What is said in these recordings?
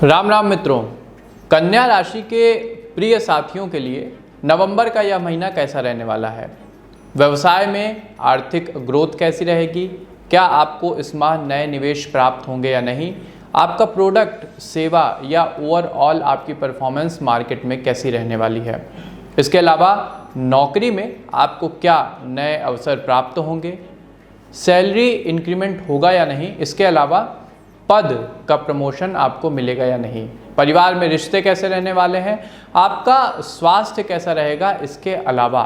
राम राम मित्रों, कन्या राशि के प्रिय साथियों के लिए नवंबर का यह महीना कैसा रहने वाला है। व्यवसाय में आर्थिक ग्रोथ कैसी रहेगी, क्या आपको इस माह नए निवेश प्राप्त होंगे या नहीं, आपका प्रोडक्ट, सेवा या ओवरऑल आपकी परफॉर्मेंस मार्केट में कैसी रहने वाली है। इसके अलावा नौकरी में आपको क्या नए अवसर प्राप्त होंगे, सैलरी इंक्रीमेंट होगा या नहीं, इसके अलावा पद का प्रमोशन आपको मिलेगा या नहीं, परिवार में रिश्ते कैसे रहने वाले हैं, आपका स्वास्थ्य कैसा रहेगा, इसके अलावा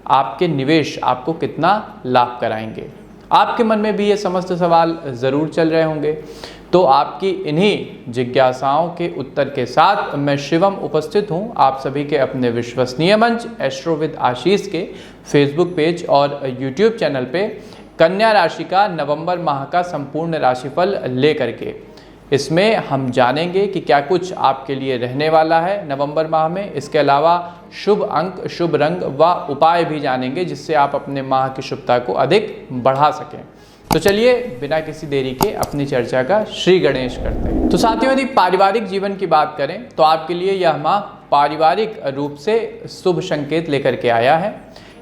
आपके निवेश आपको कितना लाभ कराएंगे। आपके मन में भी ये समस्त सवाल ज़रूर चल रहे होंगे। तो आपकी इन्हीं जिज्ञासाओं के उत्तर के साथ मैं शिवम उपस्थित हूँ आप सभी के अपने विश्वसनीय मंच एस्ट्रो विद आशीष के फेसबुक पेज और यूट्यूब चैनल पे कन्या राशि का नवंबर माह का संपूर्ण राशिफल लेकर के। इसमें हम जानेंगे कि क्या कुछ आपके लिए रहने वाला है नवंबर माह में। इसके अलावा शुभ अंक, शुभ रंग व उपाय भी जानेंगे जिससे आप अपने माह की शुभता को अधिक बढ़ा सकें। तो चलिए बिना किसी देरी के अपनी चर्चा का श्री गणेश करते हैं। तो साथियों, यदि पारिवारिक जीवन की बात करें तो आपके लिए यह माह पारिवारिक रूप से शुभ संकेत लेकर के आया है।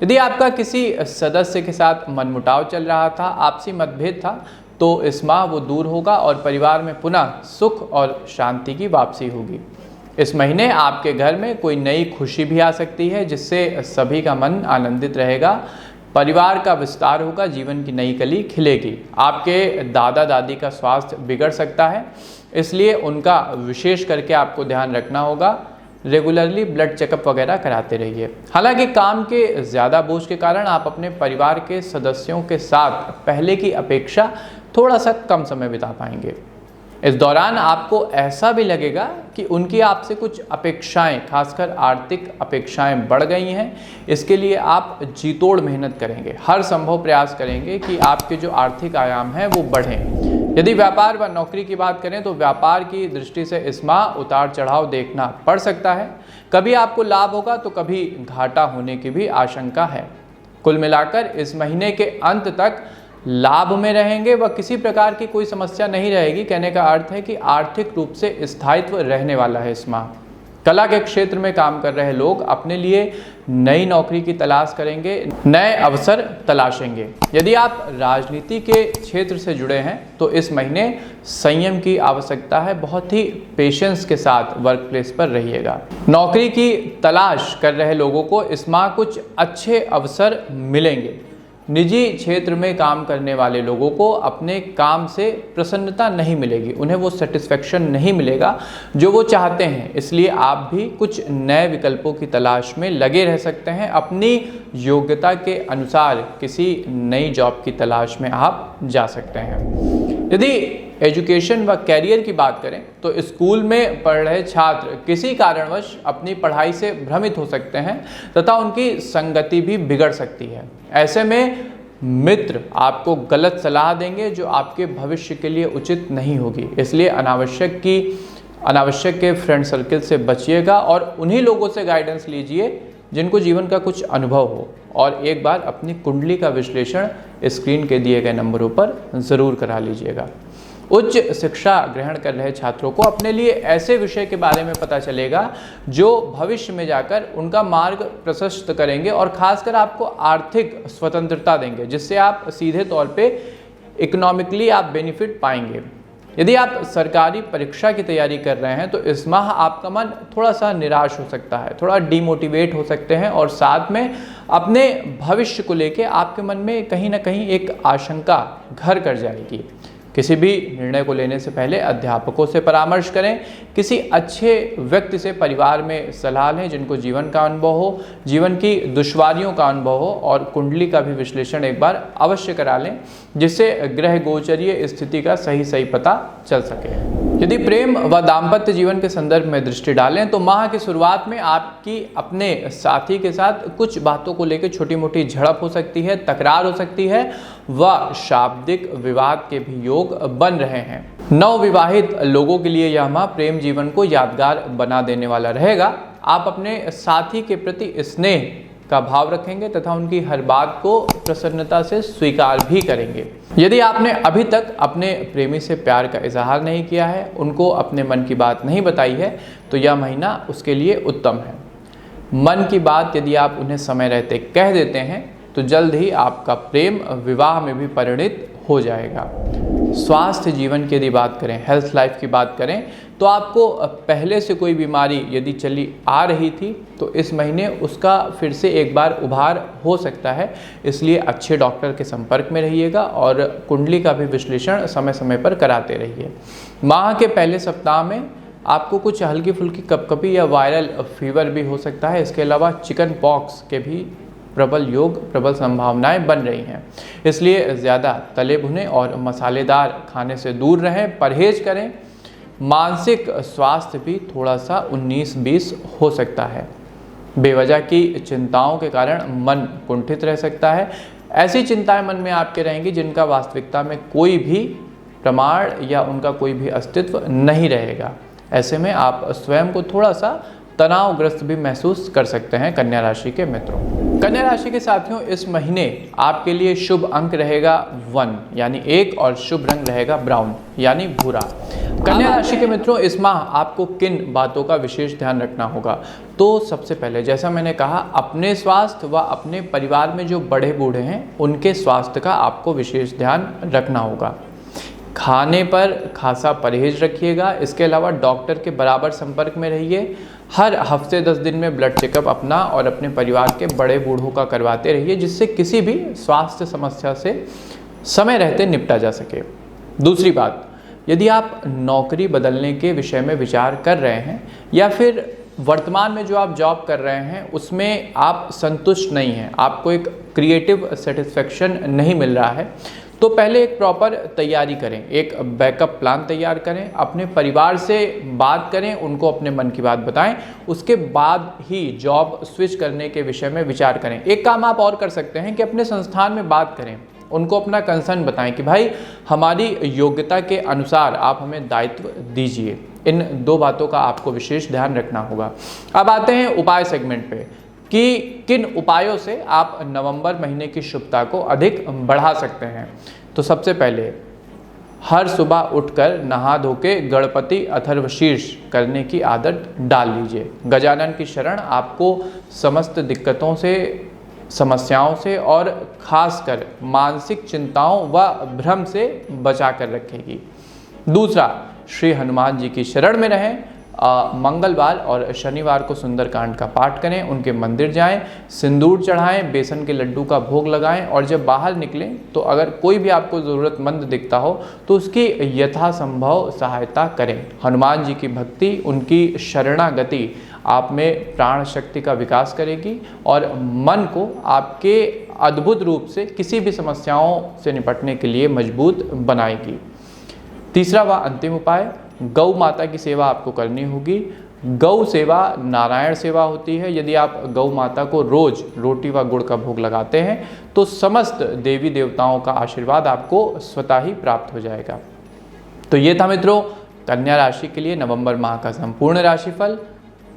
यदि आपका किसी सदस्य के साथ मनमुटाव चल रहा था, आपसी मतभेद था, तो इस माह वो दूर होगा और परिवार में पुनः सुख और शांति की वापसी होगी। इस महीने आपके घर में कोई नई खुशी भी आ सकती है जिससे सभी का मन आनंदित रहेगा। परिवार का विस्तार होगा, जीवन की नई कली खिलेगी। आपके दादा दादी का स्वास्थ्य बिगड़ सकता है, इसलिए उनका विशेष करके आपको ध्यान रखना होगा। रेगुलरली ब्लड चेकअप वगैरह कराते रहिए। हालांकि काम के ज़्यादा बोझ के कारण आप अपने परिवार के सदस्यों के साथ पहले की अपेक्षा थोड़ा सा कम समय बिता पाएंगे। इस दौरान आपको ऐसा भी लगेगा कि उनकी आपसे कुछ अपेक्षाएं, खासकर आर्थिक अपेक्षाएं बढ़ गई हैं। इसके लिए आप जीतोड़ मेहनत करेंगे, हर संभव प्रयास करेंगे कि आपके जो आर्थिक आयाम हैं वो बढ़ें। यदि व्यापार व नौकरी की बात करें तो व्यापार की दृष्टि से इस माह उतार चढ़ाव देखना पड़ सकता है। कभी आपको लाभ होगा तो कभी घाटा होने की भी आशंका है। कुल मिलाकर इस महीने के अंत तक लाभ में रहेंगे व किसी प्रकार की कोई समस्या नहीं रहेगी। कहने का अर्थ है कि आर्थिक रूप से स्थायित्व रहने वाला है इस माह। कला के क्षेत्र में काम कर रहे लोग अपने लिए नई नौकरी की तलाश करेंगे, नए अवसर तलाशेंगे। यदि आप राजनीति के क्षेत्र से जुड़े हैं तो इस महीने संयम की आवश्यकता है। बहुत ही पेशेंस के साथ वर्क प्लेस पर रहिएगा। नौकरी की तलाश कर रहे लोगों को इस माह कुछ अच्छे अवसर मिलेंगे। निजी क्षेत्र में काम करने वाले लोगों को अपने काम से प्रसन्नता नहीं मिलेगी, उन्हें वो सेटिस्फेक्शन नहीं मिलेगा जो वो चाहते हैं। इसलिए आप भी कुछ नए विकल्पों की तलाश में लगे रह सकते हैं। अपनी योग्यता के अनुसार किसी नई जॉब की तलाश में आप जा सकते हैं। यदि एजुकेशन व कैरियर की बात करें तो स्कूल में पढ़ रहे छात्र किसी कारणवश अपनी पढ़ाई से भ्रमित हो सकते हैं तथा उनकी संगति भी बिगड़ सकती है। ऐसे में मित्र आपको गलत सलाह देंगे जो आपके भविष्य के लिए उचित नहीं होगी। इसलिए अनावश्यक के फ्रेंड सर्कल से बचिएगा और उन्हीं लोगों से गाइडेंस लीजिए जिनको जीवन का कुछ अनुभव हो। और एक बार अपनी कुंडली का विश्लेषण स्क्रीन के दिए गए नंबरों पर ज़रूर करा लीजिएगा। उच्च शिक्षा ग्रहण कर रहे छात्रों को अपने लिए ऐसे विषय के बारे में पता चलेगा जो भविष्य में जाकर उनका मार्ग प्रशस्त करेंगे और खासकर आपको आर्थिक स्वतंत्रता देंगे, जिससे आप सीधे तौर पे इकोनॉमिकली आप बेनिफिट पाएंगे। यदि आप सरकारी परीक्षा की तैयारी कर रहे हैं तो इस माह आपका मन थोड़ा सा निराश हो सकता है, थोड़ा डिमोटिवेट हो सकते हैं और साथ में अपने भविष्य को लेके आपके मन में कहीं ना कहीं एक आशंका घर कर जाएगी। किसी भी निर्णय को लेने से पहले अध्यापकों से परामर्श करें। किसी अच्छे व्यक्ति से परिवार में सलाह लें जिनको जीवन का अनुभव हो, जीवन की दुश्वारियों का अनुभव हो और कुंडली का भी विश्लेषण एक बार अवश्य करा लें जिससे ग्रह गोचरीय स्थिति का सही पता चल सके। यदि प्रेम व दाम्पत्य जीवन के संदर्भ में दृष्टि डालें तो माह की शुरुआत में आपकी अपने साथी के साथ कुछ बातों को लेकर छोटी मोटी झड़प हो सकती है, तकरार हो सकती है व शाब्दिक विवाद के भी योग बन रहे हैं। नवविवाहित लोगों के लिए यह माह प्रेम जीवन को यादगार बना देने वाला रहेगा। आप अपने साथी के प्रति स्नेह का भाव रखेंगे तथा उनकी हर बात को प्रसन्नता से स्वीकार भी करेंगे। यदि आपने अभी तक अपने प्रेमी से प्यार का इजहार नहीं किया है, उनको अपने मन की बात नहीं बताई है, तो यह महीना उसके लिए उत्तम है। मन की बात यदि आप उन्हें समय रहते कह देते हैं तो जल्द ही आपका प्रेम विवाह में भी परिणित हो जाएगा। स्वास्थ्य जीवन की यदि बात करें, हेल्थ लाइफ की बात करें, तो आपको पहले से कोई बीमारी यदि चली आ रही थी तो इस महीने उसका फिर से एक बार उभार हो सकता है। इसलिए अच्छे डॉक्टर के संपर्क में रहिएगा और कुंडली का भी विश्लेषण समय समय पर कराते रहिए। माह के पहले सप्ताह में आपको कुछ हल्की फुल्की कपकपी या वायरल फीवर भी हो सकता है। इसके अलावा चिकन पॉक्स के भी प्रबल योग, प्रबल संभावनाएं बन रही हैं। इसलिए ज़्यादा तले भुने और मसालेदार खाने से दूर रहें, परहेज करें। मानसिक स्वास्थ्य भी थोड़ा सा 19-20 हो सकता है। बेवजह की चिंताओं के कारण मन कुंठित रह सकता है। ऐसी चिंताएं मन में आपके रहेंगी जिनका वास्तविकता में कोई भी प्रमाण या उनका कोई भी अस्तित्व नहीं रहेगा। ऐसे में आप स्वयं को थोड़ा सा तनावग्रस्त भी महसूस कर सकते हैं। कन्या राशि के मित्रों, कन्या राशि के साथियों, इस महीने आपके लिए शुभ अंक रहेगा 1 यानी 1 और शुभ रंग रहेगा ब्राउन यानी भूरा। कन्या राशि के मित्रों, इस माह आपको किन बातों का विशेष ध्यान रखना होगा? तो सबसे पहले जैसा मैंने कहा, अपने स्वास्थ्य व अपने परिवार में जो बड़े बूढ़े हैं उनके स्वास्थ्य का आपको विशेष ध्यान रखना होगा। खाने पर खासा परहेज रखिएगा। इसके अलावा डॉक्टर के बराबर संपर्क में रहिए। हर हफ्ते 10 दिन में ब्लड चेकअप अपना और अपने परिवार के बड़े बूढ़ों का करवाते रहिए, जिससे किसी भी स्वास्थ्य समस्या से समय रहते निपटा जा सके। दूसरी बात, यदि आप नौकरी बदलने के विषय में विचार कर रहे हैं या फिर वर्तमान में जो आप जॉब कर रहे हैं उसमें आप संतुष्ट नहीं हैं, आपको एक क्रिएटिव सेटिस्फेक्शन नहीं मिल रहा है, तो पहले एक प्रॉपर तैयारी करें, एक बैकअप प्लान तैयार करें, अपने परिवार से बात करें, उनको अपने मन की बात बताएं, उसके बाद ही जॉब स्विच करने के विषय में विचार करें। एक काम आप और कर सकते हैं कि अपने संस्थान में बात करें, उनको अपना कंसर्न बताएं कि भाई हमारी योग्यता के अनुसार आप हमें दायित्व दीजिए। इन 2 बातों का आपको विशेष ध्यान रखना होगा। अब आते हैं उपाय सेगमेंट पे कि किन उपायों से आप नवंबर महीने की शुभता को अधिक बढ़ा सकते हैं। तो सबसे पहले हर सुबह उठकर नहा धो के गणपति अथर्वशीर्ष करने की आदत डाल लीजिए। गजानन की शरण आपको समस्त दिक्कतों से, समस्याओं से और खासकर मानसिक चिंताओं व भ्रम से बचा कर रखेगी। दूसरा, श्री हनुमान जी की शरण में रहें। मंगलवार और शनिवार को सुंदरकांड का पाठ करें, उनके मंदिर जाएं, सिंदूर चढ़ाएं, बेसन के लड्डू का भोग लगाएं और जब बाहर निकलें तो अगर कोई भी आपको ज़रूरतमंद दिखता हो तो उसकी यथासंभव सहायता करें। हनुमान जी की भक्ति, उनकी शरणागति आप में प्राण शक्ति का विकास करेगी और मन को आपके अद्भुत रूप से किसी भी समस्याओं से निपटने के लिए मजबूत बनाएगी। तीसरा व अंतिम उपाय, गौ माता की सेवा आपको करनी होगी। गौ सेवा नारायण सेवा होती है। यदि आप गौ माता को रोज रोटी व गुड़ का भोग लगाते हैं तो समस्त देवी देवताओं का आशीर्वाद आपको स्वतः ही प्राप्त हो जाएगा। तो ये था मित्रों कन्या राशि के लिए नवंबर माह का संपूर्ण राशिफल।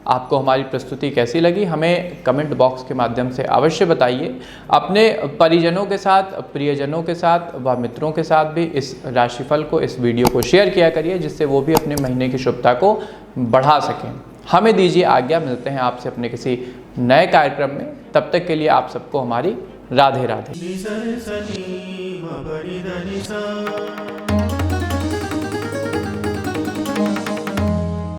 आपको हमारी प्रस्तुति कैसी लगी हमें कमेंट बॉक्स के माध्यम से अवश्य बताइए। अपने परिजनों के साथ, प्रियजनों के साथ व मित्रों के साथ भी इस राशिफल को, इस वीडियो को शेयर किया करिए, जिससे वो भी अपने महीने की शुभता को बढ़ा सकें। हमें दीजिए आज्ञा, मिलते हैं आपसे अपने किसी नए कार्यक्रम में। तब तक के लिए आप सबको हमारी राधे राधे।